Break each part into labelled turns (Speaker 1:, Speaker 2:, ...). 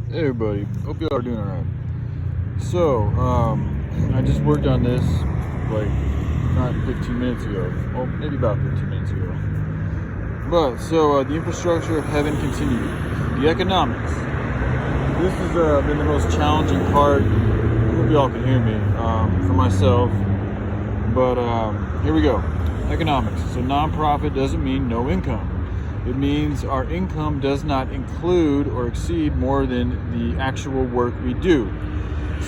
Speaker 1: Hey everybody, hope y'all are doing alright. So, I just worked on this like not 15 minutes ago. Well, maybe about 15 minutes ago. But, the infrastructure of heaven continued. The economics. This has been the most challenging part. I hope y'all can hear me for myself. But, here we go. Economics. So, nonprofit doesn't mean no income. It means our income does not include or exceed more than the actual work we do.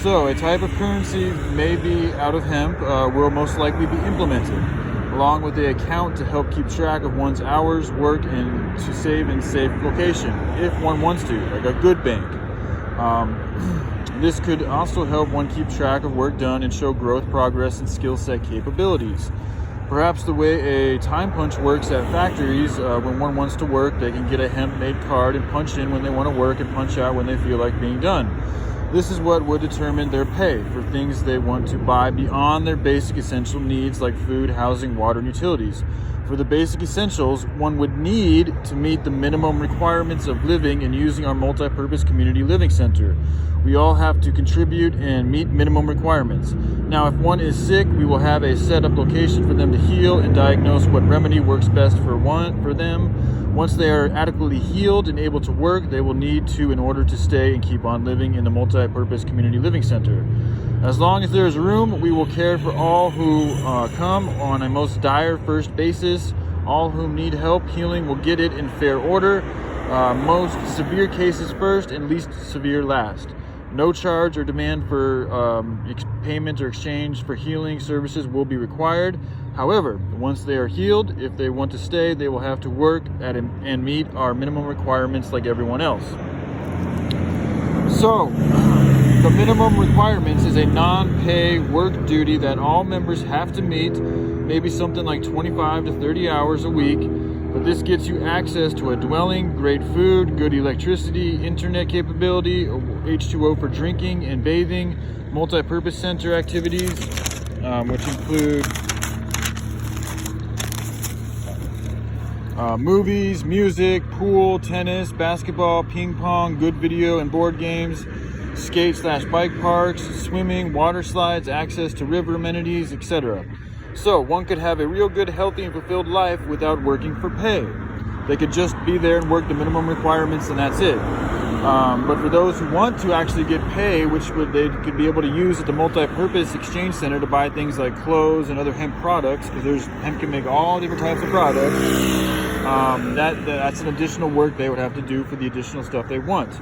Speaker 1: So a type of currency, maybe out of hemp, will most likely be implemented, along with the account to help keep track of one's hours, work, and to save in safe location, if one wants to, like a good bank. This could also help one keep track of work done and show growth, progress, and skill set capabilities. Perhaps the way a time punch works at factories, when one wants to work, they can get a hemp-made card and punch in when they want to work and punch out when they feel like being done. This is what would determine their pay for things they want to buy beyond their basic essential needs like food, housing, water, and utilities. For the basic essentials, one would need to meet the minimum requirements of living and using our multi-purpose community living center. We all have to contribute and meet minimum requirements. Now, if one is sick, we will have a set-up location for them to heal and diagnose what remedy works best for them. Once they are adequately healed and able to work, they will need to in order to stay and keep on living in the multi-purpose community living center. As long as there is room, we will care for all who come on a most dire first basis. All who need help healing will get it in fair order. Most severe cases first and least severe last. No charge or demand for payment or exchange for healing services will be required. However, once they are healed, if they want to stay, they will have to work at and meet our minimum requirements like everyone else. So, the minimum requirements is a non-pay work duty that all members have to meet, maybe something like 25 to 30 hours a week. But this gets you access to a dwelling, great food, good electricity, internet capability, H2O for drinking and bathing, multi-purpose center activities, which include movies, music, pool, tennis, basketball, ping pong, good video and board games, skate/bike parks, swimming, water slides, access to river amenities, etc. So one could have a real good, healthy, and fulfilled life without working for pay. They could just be there and work the minimum requirements and that's it. But for those who want to actually get pay, they could be able to use at the multi-purpose exchange center to buy things like clothes and other hemp products, because hemp can make all different types of products. That's an additional work they would have to do for the additional stuff they want.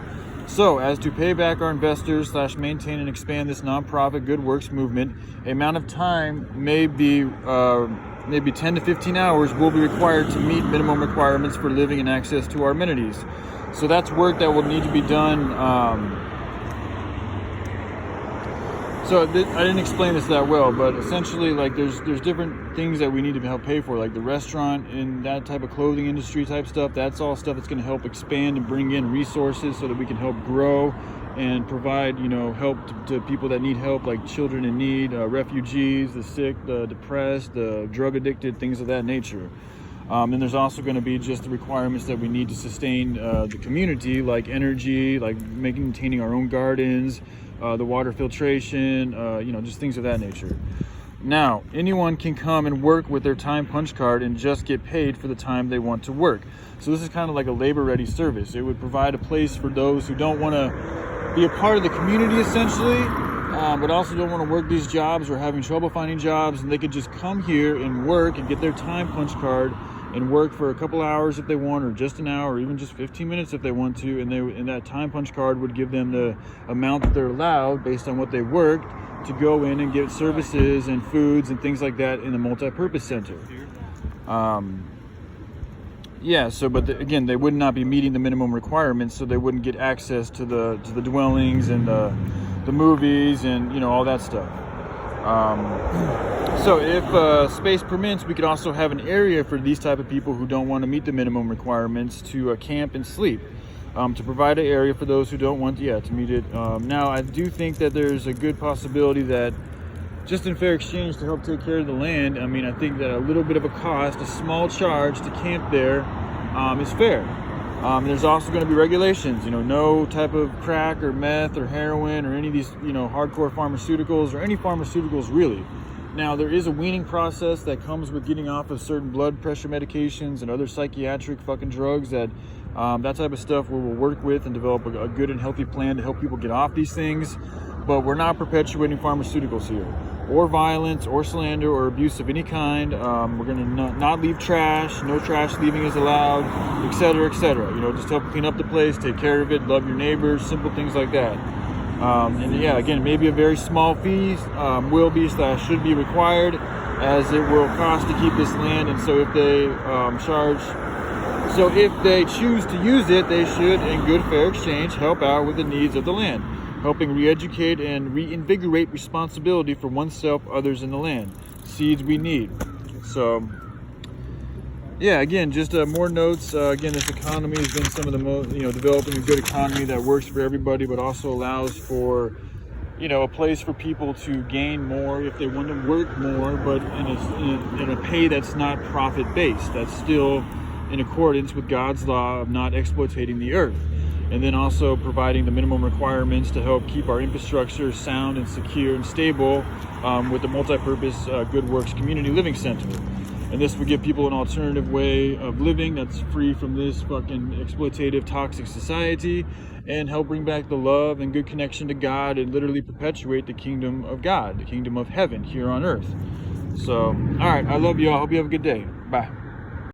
Speaker 1: So, as to pay back our investors / maintain and expand this nonprofit good works movement, a amount of time maybe 10 to 15 hours will be required to meet minimum requirements for living and access to our amenities. So that's work that will need to be done. I didn't explain this that well, but essentially, like, there's different things that we need to help pay for, like the restaurant and that type of clothing industry type stuff. That's all stuff that's going to help expand and bring in resources so that we can help grow and provide, help to people that need help, like children in need, refugees, the sick, the depressed, the drug addicted, things of that nature. And there's also going to be just the requirements that we need to sustain the community, like energy, like maintaining our own gardens, the water filtration, just things of that nature. Now, anyone can come and work with their time punch card and just get paid for the time they want to work. So this is kind of like a labor-ready service. It would provide a place for those who don't want to be a part of the community, essentially, but also don't want to work these jobs or having trouble finding jobs, and they could just come here and work and get their time punch card and work for a couple hours if they want, or just an hour, or even just 15 minutes if they want to, and that time punch card would give them the amount that they're allowed based on what they worked to go in and get services and foods and things like that in the multi-purpose center. Again, they would not be meeting the minimum requirements, so they wouldn't get access to the dwellings and the movies and all that stuff. So if space permits, we could also have an area for these type of people who don't want to meet the minimum requirements to camp and sleep, to provide an area for those who don't want to meet it. Now, I do think that there's a good possibility that just in fair exchange to help take care of the land, I think that a little bit of a cost, a small charge to camp there is fair. There's also going to be regulations, no type of crack or meth or heroin or any of these, hardcore pharmaceuticals or any pharmaceuticals really. Now, there is a weaning process that comes with getting off of certain blood pressure medications and other psychiatric fucking drugs that type of stuff where we'll work with and develop a good and healthy plan to help people get off these things. But we're not perpetuating pharmaceuticals here, or violence, or slander, or abuse of any kind. We're going to not leave trash. No trash leaving is allowed, etc., etc. Just help clean up the place, take care of it, love your neighbors, simple things like that. And yeah, again, maybe a very small fee will be / should be required, as it will cost to keep this land. And so if they choose to use it, they should, in good fair exchange, help out with the needs of the land, helping re-educate and reinvigorate responsibility for oneself, others, in the land. Seeds we need. So yeah, again, just more notes. Again, this economy has been some of the most, developing a good economy that works for everybody, but also allows for, a place for people to gain more if they want to work more, but in a pay that's not profit-based. That's still in accordance with God's law of not exploiting the earth. And then also providing the minimum requirements to help keep our infrastructure sound and secure and stable with the multi-purpose Good Works Community Living Center. And this would give people an alternative way of living that's free from this fucking exploitative, toxic society, and help bring back the love and good connection to God, and literally perpetuate the kingdom of God, the kingdom of heaven here on earth. So, all right, I love you all. Hope you have a good day. Bye.